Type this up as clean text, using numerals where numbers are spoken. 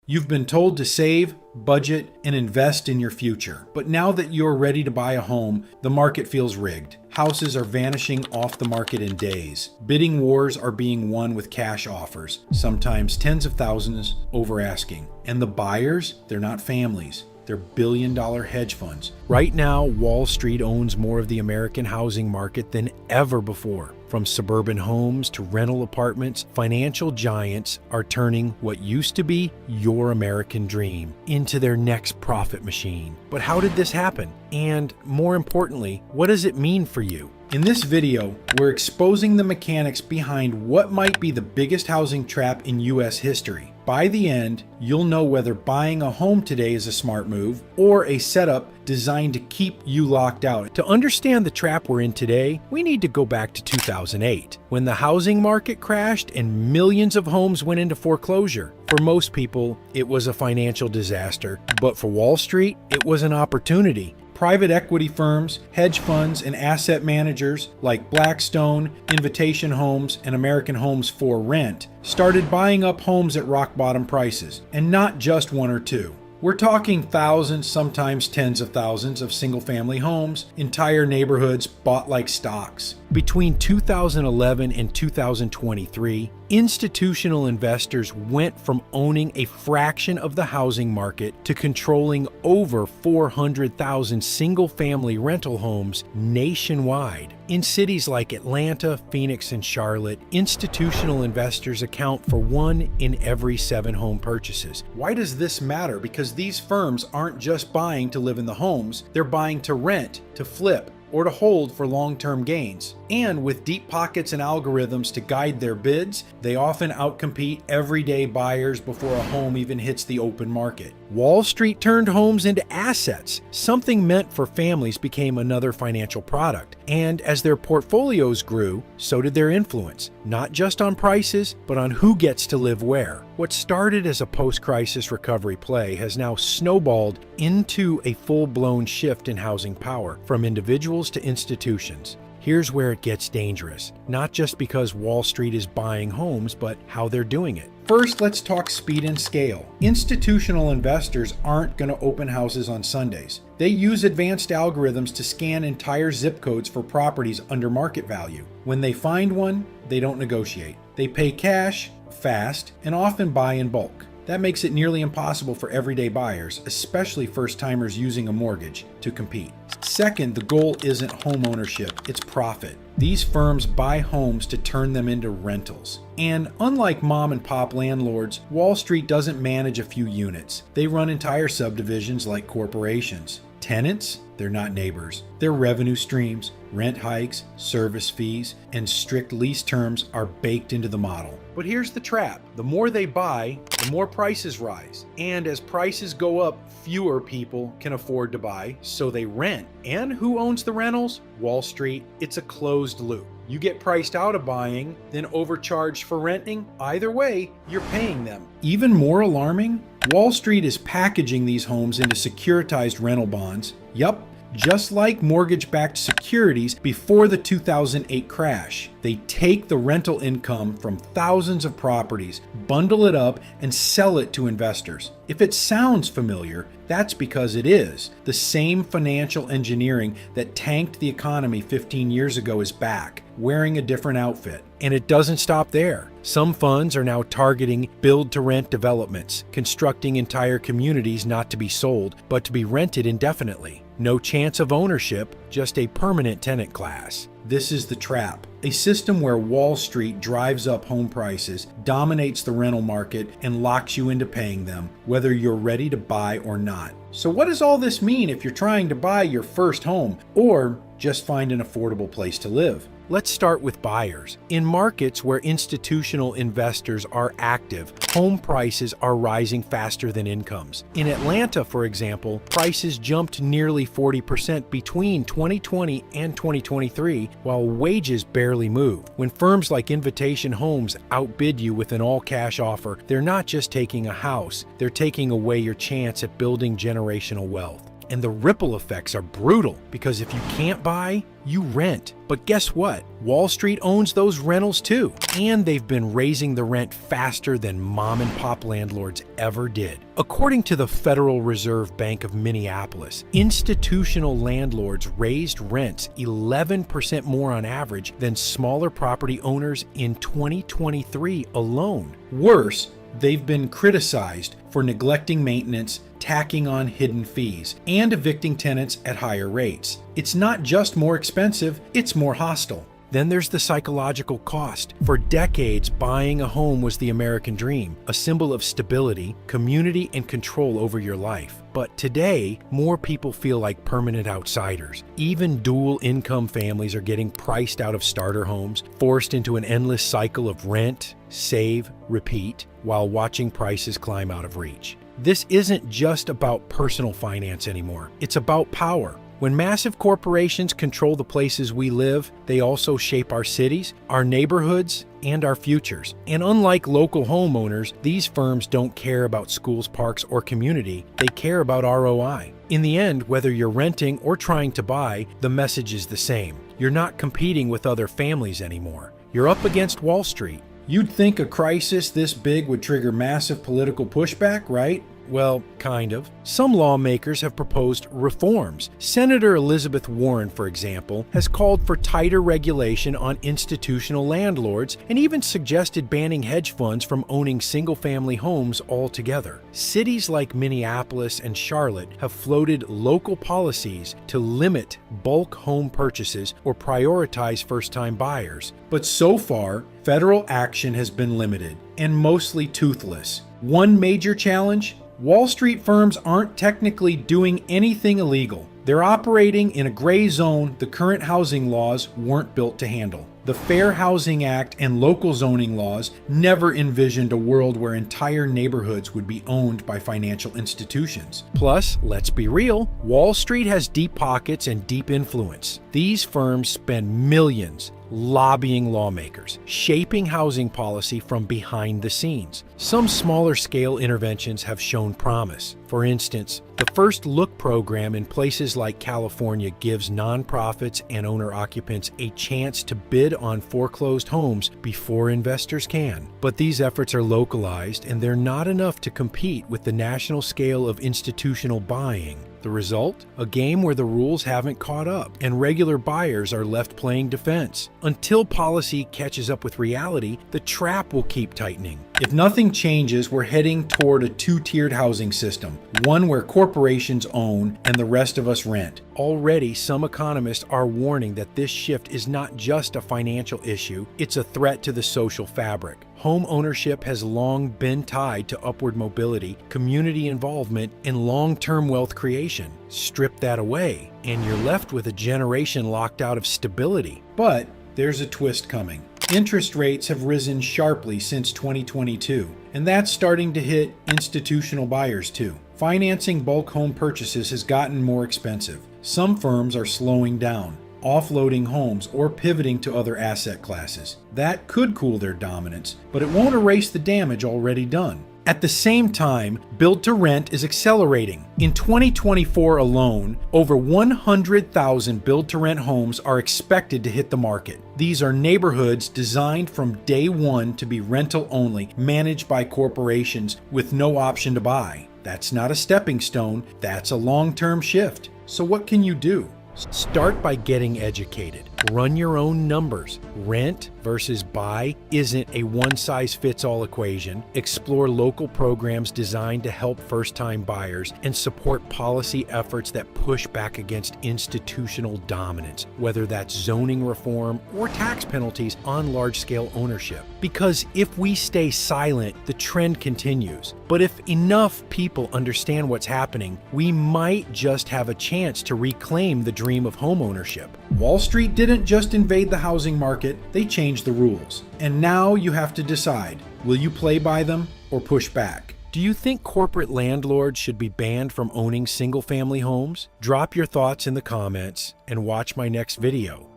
You've been told to save, budget, and invest in your future. But now that you're ready to buy a home, the market feels rigged. Houses are vanishing off the market in days. Bidding wars are being won with cash offers, sometimes tens of thousands over asking. And the buyers, they're not families. They're billion-dollar hedge funds. Right now, Wall Street owns more of the American housing market than ever before. From suburban homes to rental apartments, financial giants are turning what used to be your American dream into their next profit machine. But how did this happen? And more importantly, what does it mean for you? In this video, we're exposing the mechanics behind what might be the biggest housing trap in U.S. history. By the end, you'll know whether buying a home today is a smart move or a setup designed to keep you locked out. To understand the trap we're in today, we need to go back to 2008, when the housing market crashed and millions of homes went into foreclosure. For most people, it was a financial disaster, but for Wall Street, it was an opportunity. Private equity firms, hedge funds, and asset managers like Blackstone, Invitation Homes, and American Homes for Rent started buying up homes at rock bottom prices, and not just one or two. We're talking thousands, sometimes tens of thousands of single-family homes, entire neighborhoods bought like stocks. Between 2011 and 2023, institutional investors went from owning a fraction of the housing market to controlling over 400,000 single-family rental homes nationwide. In cities like Atlanta, Phoenix, and Charlotte, institutional investors account for 1 in every 7 home purchases. Why does this matter? Because these firms aren't just buying to live in the homes, they're buying to rent, to flip, or to hold for long-term gains. And with deep pockets and algorithms to guide their bids, they often outcompete everyday buyers before a home even hits the open market. Wall Street turned homes into assets. Something meant for families became another financial product. And as their portfolios grew, so did their influence, not just on prices, but on who gets to live where. What started as a post-crisis recovery play has now snowballed into a full-blown shift in housing power, from individuals to institutions. Here's where it gets dangerous, not just because Wall Street is buying homes, but how they're doing it. First, let's talk speed and scale. Institutional investors aren't going to open houses on Sundays. They use advanced algorithms to scan entire zip codes for properties under market value. When they find one, they don't negotiate. They pay cash, fast, and often buy in bulk. That makes it nearly impossible for everyday buyers, especially first-timers using a mortgage, to compete. Second, the goal isn't home ownership, it's profit. These firms buy homes to turn them into rentals. And unlike mom and pop landlords, Wall Street doesn't manage a few units. They run entire subdivisions like corporations. Tenants? They're not neighbors. Their revenue streams, rent hikes, service fees, and strict lease terms are baked into the model. But here's the trap. The more they buy, the more prices rise. And as prices go up, fewer people can afford to buy, so they rent. And who owns the rentals? Wall Street. It's a closed loop. You get priced out of buying, then overcharged for renting. Either way, you're paying them. Even more alarming, Wall Street is packaging these homes into securitized rental bonds. Yup, just like mortgage-backed securities before the 2008 crash. They take the rental income from thousands of properties, bundle it up, and sell it to investors. If it sounds familiar, that's because it is. The same financial engineering that tanked the economy 15 years ago is back, wearing a different outfit. And it doesn't stop there. Some funds are now targeting build-to-rent developments, constructing entire communities not to be sold, but to be rented indefinitely. No chance of ownership, just a permanent tenant class. This is the trap. A system where Wall Street drives up home prices, dominates the rental market, and locks you into paying them, whether you're ready to buy or not. So what does all this mean if you're trying to buy your first home or just find an affordable place to live? Let's start with buyers. In markets where institutional investors are active, home prices are rising faster than incomes. In Atlanta, for example, prices jumped nearly 40% between 2020 and 2023, while wages barely moved. When firms like Invitation Homes outbid you with an all-cash offer, they're not just taking a house, they're taking away your chance at building generational wealth. And the ripple effects are brutal, because if you can't buy, you rent. But guess what? Wall Street owns those rentals too. And they've been raising the rent faster than mom and pop landlords ever did. According to the Federal Reserve Bank of Minneapolis, institutional landlords raised rents 11% more on average than smaller property owners in 2023 alone. Worse, they've been criticized for neglecting maintenance, tacking on hidden fees, and evicting tenants at higher rates. It's not just more expensive, it's more hostile. Then there's the psychological cost. For decades, buying a home was the American dream, a symbol of stability, community, and control over your life. But today, more people feel like permanent outsiders. Even dual income families are getting priced out of starter homes, forced into an endless cycle of rent, save, repeat, while watching prices climb out of reach. This isn't just about personal finance anymore. It's about power. When massive corporations control the places we live, they also shape our cities, our neighborhoods, and our futures. And unlike local homeowners, these firms don't care about schools, parks, or community. They care about ROI. In the end, whether you're renting or trying to buy, the message is the same. You're not competing with other families anymore. You're up against Wall Street. You'd think a crisis this big would trigger massive political pushback, right? Well, kind of. Some lawmakers have proposed reforms. Senator Elizabeth Warren, for example, has called for tighter regulation on institutional landlords and even suggested banning hedge funds from owning single-family homes altogether. Cities like Minneapolis and Charlotte have floated local policies to limit bulk home purchases or prioritize first-time buyers. But so far, federal action has been limited and mostly toothless. One major challenge: Wall Street firms aren't technically doing anything illegal. They're operating in a gray zone the current housing laws weren't built to handle. The Fair Housing Act and local zoning laws never envisioned a world where entire neighborhoods would be owned by financial institutions. Plus, let's be real, Wall Street has deep pockets and deep influence. These firms spend millions lobbying lawmakers, shaping housing policy from behind the scenes. Some smaller scale interventions have shown promise. For instance, the First Look program in places like California gives nonprofits and owner-occupants a chance to bid on foreclosed homes before investors can. But these efforts are localized, and they're not enough to compete with the national scale of institutional buying. The result? A game where the rules haven't caught up, and regular buyers are left playing defense. Until policy catches up with reality, the trap will keep tightening. If nothing changes, we're heading toward a two-tiered housing system, one where corporations own and the rest of us rent. Already, some economists are warning that this shift is not just a financial issue, it's a threat to the social fabric. Home ownership has long been tied to upward mobility, community involvement, and long-term wealth creation. Strip that away, and you're left with a generation locked out of stability. But there's a twist coming. Interest rates have risen sharply since 2022, and that's starting to hit institutional buyers too. Financing bulk home purchases has gotten more expensive. Some firms are slowing down, offloading homes, or pivoting to other asset classes. That could cool their dominance, but it won't erase the damage already done. At the same time, build-to-rent is accelerating. In 2024 alone, over 100,000 build-to-rent homes are expected to hit the market. These are neighborhoods designed from day one to be rental only, managed by corporations with no option to buy. That's not a stepping stone, that's a long-term shift. So what can you do? Start by getting educated. Run your own numbers. Rent versus buy isn't a one-size-fits-all equation. Explore local programs designed to help first-time buyers and support policy efforts that push back against institutional dominance, whether that's zoning reform or tax penalties on large-scale ownership. Because if we stay silent, the trend continues. But if enough people understand what's happening, we might just have a chance to reclaim the dream of homeownership. Wall Street didn't just invade the housing market, they changed the rules. And now you have to decide, will you play by them or push back? Do you think corporate landlords should be banned from owning single-family homes? Drop your thoughts in the comments and watch my next video.